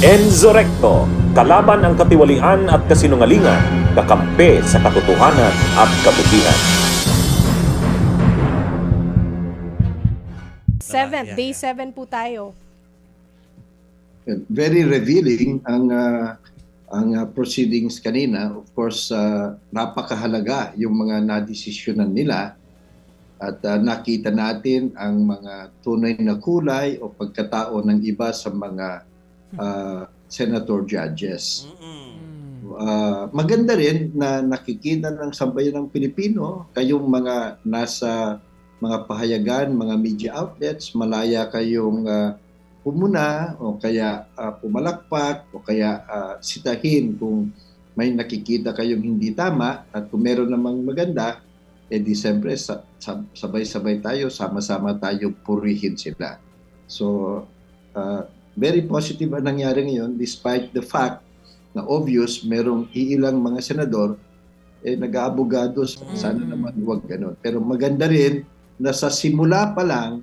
Enzo Recto, kalaban ang katiwalian at kasinungalingan, kakampi sa katotohanan at kabutihan. Day 7 po tayo. Very revealing ang proceedings kanina. Of course, napakahalaga yung mga nadesisyonan nila at nakita natin ang mga tunay na kulay o pagkatao ng iba sa mga senator judges. Maganda rin na nakikita ng sambayan ng Pilipino, kayong mga nasa mga pahayagan, mga media outlets, malaya kayong pumuna o kaya pumalakpak o kaya sitahin kung may nakikita kayong hindi tama, at kung meron namang maganda, di siyempre sabay-sabay tayo, sama-sama tayo purihin sila. So, very positive ang nangyari ngayon despite the fact na obvious merong iilang mga senador nag-aabogado. Sana naman huwag ganun. Pero maganda rin na sa simula pa lang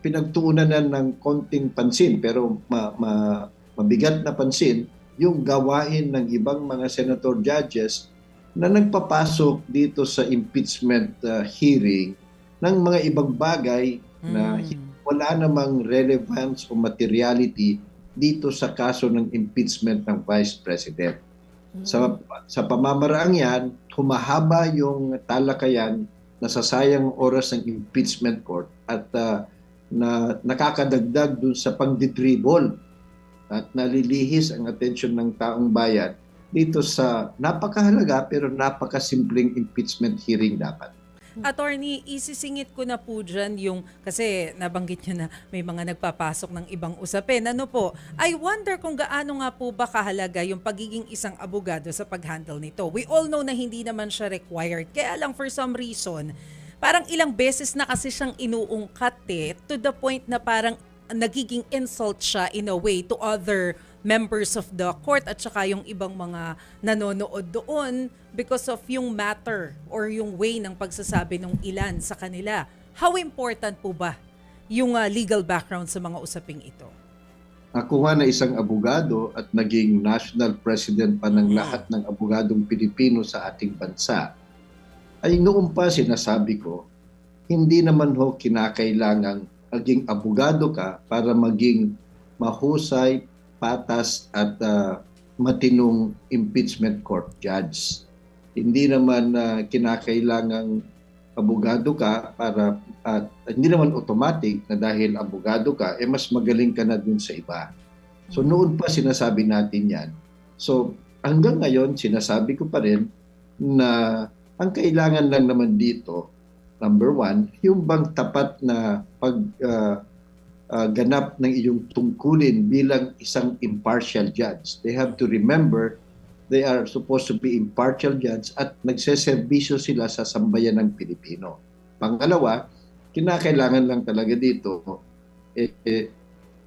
pinagtuunan na ng konting pansin, pero mabigat na pansin yung gawain ng ibang mga senator judges na nagpapasok dito sa impeachment hearing ng mga ibang bagay na wala namang relevance o materiality dito sa kaso ng impeachment ng Vice President. Sa pamamaraang yan, humahaba yung talakayan, nasasayang oras ng impeachment court at na nakakadagdag dun sa pangdidribol at nalilihis ang atensyon ng taong bayan dito sa napakahalaga pero napakasimpleng impeachment hearing dapat. Attorney, isisingit ko na po dyan yung, kasi nabanggit nyo na may mga nagpapasok ng ibang usapin. Ano po, I wonder kung gaano nga po ba kahalaga yung pagiging isang abogado sa pag-handle nito. We all know na hindi naman siya required. Kaya lang for some reason, parang ilang beses na kasi siyang inuungkat to the point na parang nagiging insult siya in a way to other members of the court at saka yung ibang mga nanonood doon because of yung matter or yung way ng pagsasabi ng ilan sa kanila. How important po ba yung legal background sa mga usaping ito? Ako nga na isang abogado at naging national president pa ng lahat ng abogadong Pilipino sa ating bansa, ay noon pa sinasabi ko, hindi naman ho kinakailangang maging abogado ka para maging mahusay, patas at matinong impeachment court judge. Hindi naman kinakailangang abogado ka para hindi naman automatic na dahil abogado ka mas magaling ka na dun sa iba. So noon pa sinasabi natin yan. So hanggang ngayon sinasabi ko pa rin na ang kailangan lang naman dito, number one, yung bang tapat na ganap ng iyong tungkulin bilang isang impartial judge. They have to remember they are supposed to be impartial judge at nagseserbisyo sila sa sambayan ng Pilipino. Pangalawa, kinakailangan lang talaga dito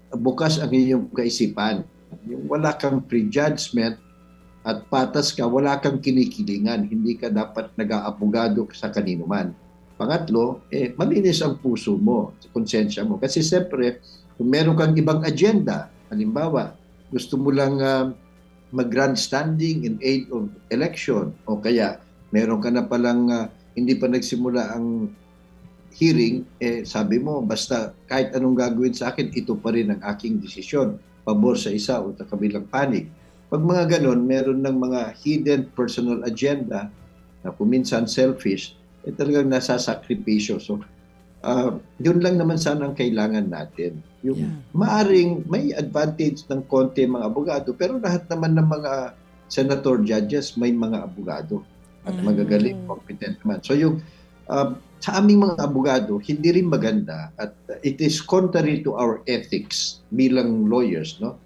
bukas ang iyong kaisipan. Yung wala kang prejudgment at patas ka, wala kang kinikilingan. Hindi ka dapat nag-aabogado sa kanino man. Pangatlo, malinis ang puso mo, konsensya mo. Kasi siyempre, kung meron kang ibang agenda, halimbawa, gusto mo lang mag-grandstanding in aid of election, o kaya meron ka na palang hindi pa nagsimula ang hearing, sabi mo, basta kahit anong gagawin sa akin, ito pa rin ang aking desisyon, pabor sa isa o sa kabilang panig. Pag mga ganon, meron ng mga hidden personal agenda na kuminsan selfish, talagang nasasakripisyo. So, yun lang naman sana ang kailangan natin. Yung maaring may advantage ng konti mga abogado, pero lahat naman ng mga senator judges may mga abogado at magagaling, competent naman. So yung sa aming mga abogado, hindi rin maganda at it is contrary to our ethics bilang lawyers, no?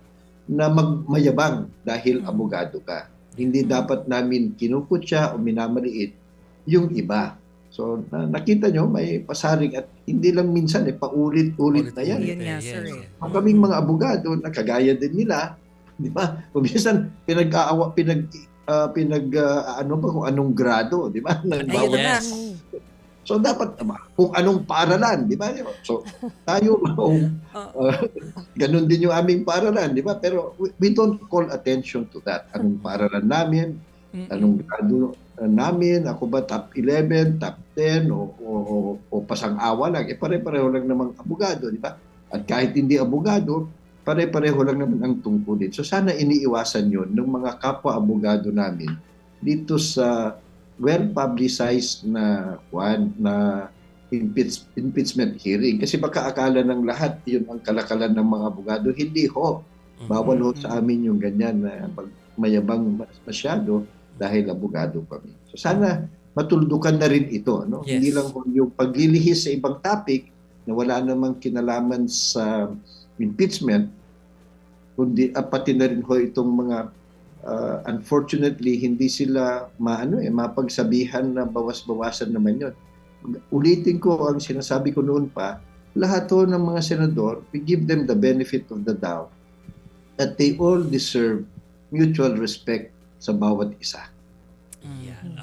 Na mayabang dahil abogado ka. Hindi dapat namin kinukutya o minamaliit yung iba. So, nakita nyo, may pasaring at hindi lang minsan, paulit-ulit na yan. Yan nga, sir. Ang kaming mga abogado, nakagaya din nila, di ba? Kung minsan, ano ba kung anong grado, di ba? Ayun na. So dapat kung anong paaralan, di ba? So tayo, ganun din yung aming paaralan, di ba? Pero we don't call attention to that. Anong paaralan namin, anong grado namin, ako ba top 11, top 10, o pasang-awa lang. Pare-pareho lang namang abogado, di ba? At kahit hindi abogado, pare-pareho lang naman ang tungkulin. So sana iniiwasan yun ng mga kapwa-abogado namin dito sa well-publicized na impeachment hearing. Kasi baka akala ng lahat yun ang kalakalan ng mga abogado. Hindi ho. Bawal ho sa amin yung ganyan na mayabang masyado dahil abogado kami. So sana matuldukan na rin ito. No? Yes. Hindi lang ho yung paglilihis sa ibang topic na wala namang kinalaman sa impeachment, kundi pati na rin ho itong mga unfortunately, hindi sila mapagsabihan na bawas-bawasan naman yun. Ulitin ko ang sinasabi ko noon pa, lahat ho ng mga senador, we give them the benefit of the doubt that they all deserve mutual respect sa bawat isa. Yan.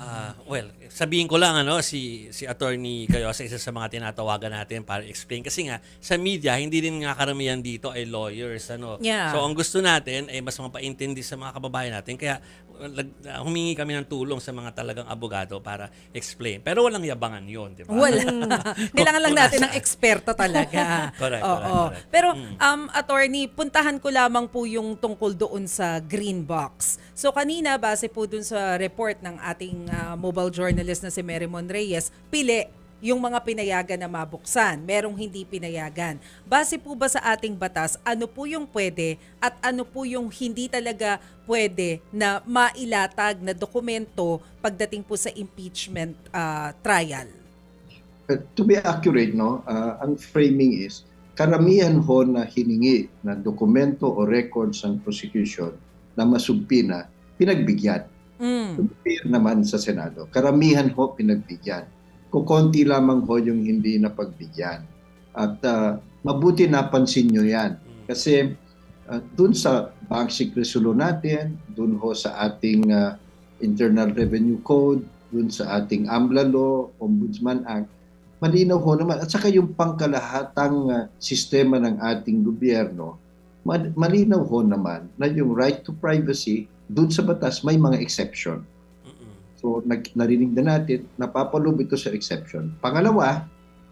Well, sabihin ko lang si Attorney Cayosa, isa sa mga tinatawagan natin para explain kasi nga sa media hindi din nga karamihan dito ay lawyers Yeah. So ang gusto natin ay mas mapaintindi sa mga kababayan natin kaya humingi kami ng tulong sa mga talagang abogado para explain. Pero walang yabangan 'yon, 'di ba? Wala. Kailangan lang natin ng eksperto talaga. Correct, Oo. correct. Pero attorney, puntahan ko lamang po yung tungkol doon sa green box. So kanina base po doon sa report ng ating mobile journalist na si Merrimon Reyes, pili yung mga pinayagan na mabuksan, merong hindi pinayagan. Base po ba sa ating batas, ano po yung pwede at ano po yung hindi talaga pwede na mailatag na dokumento pagdating po sa impeachment trial? To be accurate, ang framing is, karamihan ho na hiningi na dokumento o records ng prosecution na masubpina, pinagbigyan. Fair naman sa Senado. Karamihan ho pinagbigyan. Kukonti lamang ho yung hindi napagbigyan. At mabuti napansin nyo yan. Kasi dun sa bank secrecy law natin, dun ho sa ating Internal Revenue Code, dun sa ating AMLA Law, Ombudsman Act, malinaw ho naman. At saka yung pangkalahatang sistema ng ating gobyerno, malinaw ho naman na yung right to privacy, dun sa batas may mga exception. So narinig na natin, napapaloob ito sa exception. Pangalawa,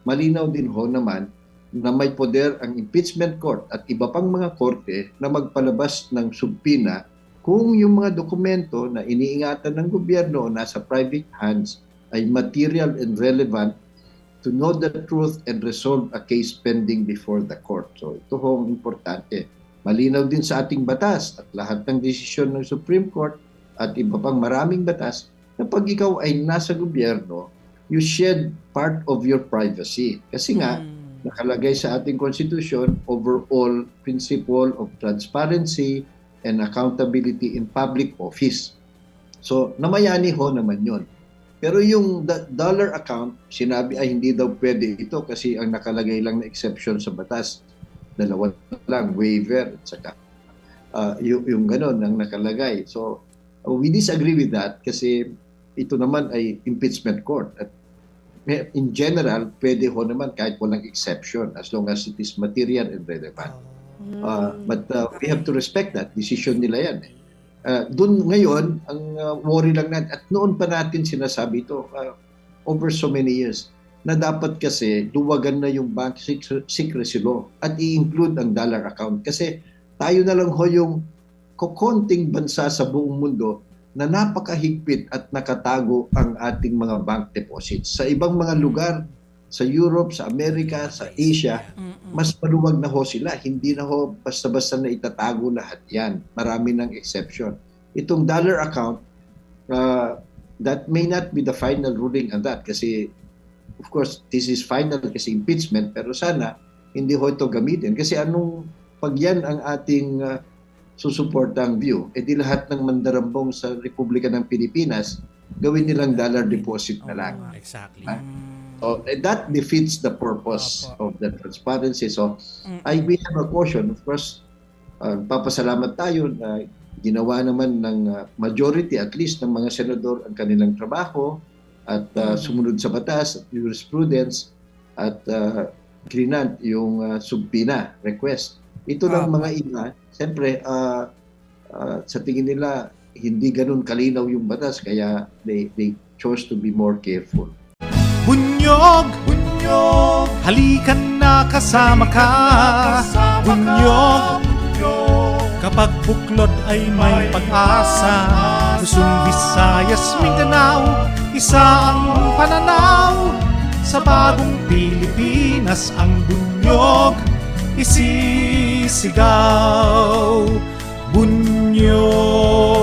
malinaw din ho naman na may poder ang impeachment court at iba pang mga korte na magpalabas ng subpina kung yung mga dokumento na iniingatan ng gobyerno o nasa private hands ay material and relevant to know the truth and resolve a case pending before the court. So ito ho ang importante. Malinaw din sa ating batas at lahat ng desisyon ng Supreme Court at iba pang maraming batas na pag ikaw ay nasa gobyerno, you shed part of your privacy. Kasi nga, nakalagay sa ating Constitution, overall principle of transparency and accountability in public office. So, namayani ho naman yun. Pero yung dollar account, sinabi ay hindi daw pwede ito kasi ang nakalagay lang na exception sa batas. Dalawa lang, waiver, at saka yung ganon ang nakalagay. So, we disagree with that kasi ito naman ay impeachment court. At in general, pwede ho naman kahit walang exception as long as it is material and relevant. But we have to respect that. Decision nila yan. Doon ngayon, ang worry lang natin, at noon pa natin sinasabi ito over so many years, na dapat kasi duwagan na yung bank secrecy law at i-include ang dollar account. Kasi tayo na lang ho yung kukonting bansa sa buong mundo na napakahigpit at nakatago ang ating mga bank deposits. Sa ibang mga lugar, sa Europe, sa Amerika, sa Asia, mas maluwag na ho sila. Hindi na ho basta-basta na itatago lahat yan. Marami ng exception. Itong dollar account, that may not be the final ruling on that kasi of course, this is final kasi impeachment, pero sana hindi ho ito gamitin. Kasi pag yan ang ating susuportang view, di lahat ng mandarambong sa Republika ng Pilipinas, gawin nilang dollar deposit na lang. Exactly. So, that defeats the purpose of the transparency. So, we have a caution. Of course, papasalamat tayo na ginawa naman ng majority, at least ng mga senador, ang kanilang trabaho. at sumunod sa batas at jurisprudence at grinant yung subpoena request. Ito lang mga iba. Siyempre, sa tingin nila, hindi ganun kalinaw yung batas kaya they chose to be more careful. Bunyog, bunyog, halikan na kasama ka. Bunyog, kapag buklod ay may pag-asa. Luzon, Visayas, Mindanao, isa ang pananaw. Sa bagong Pilipinas ang bunyog isisigaw. Bunyog.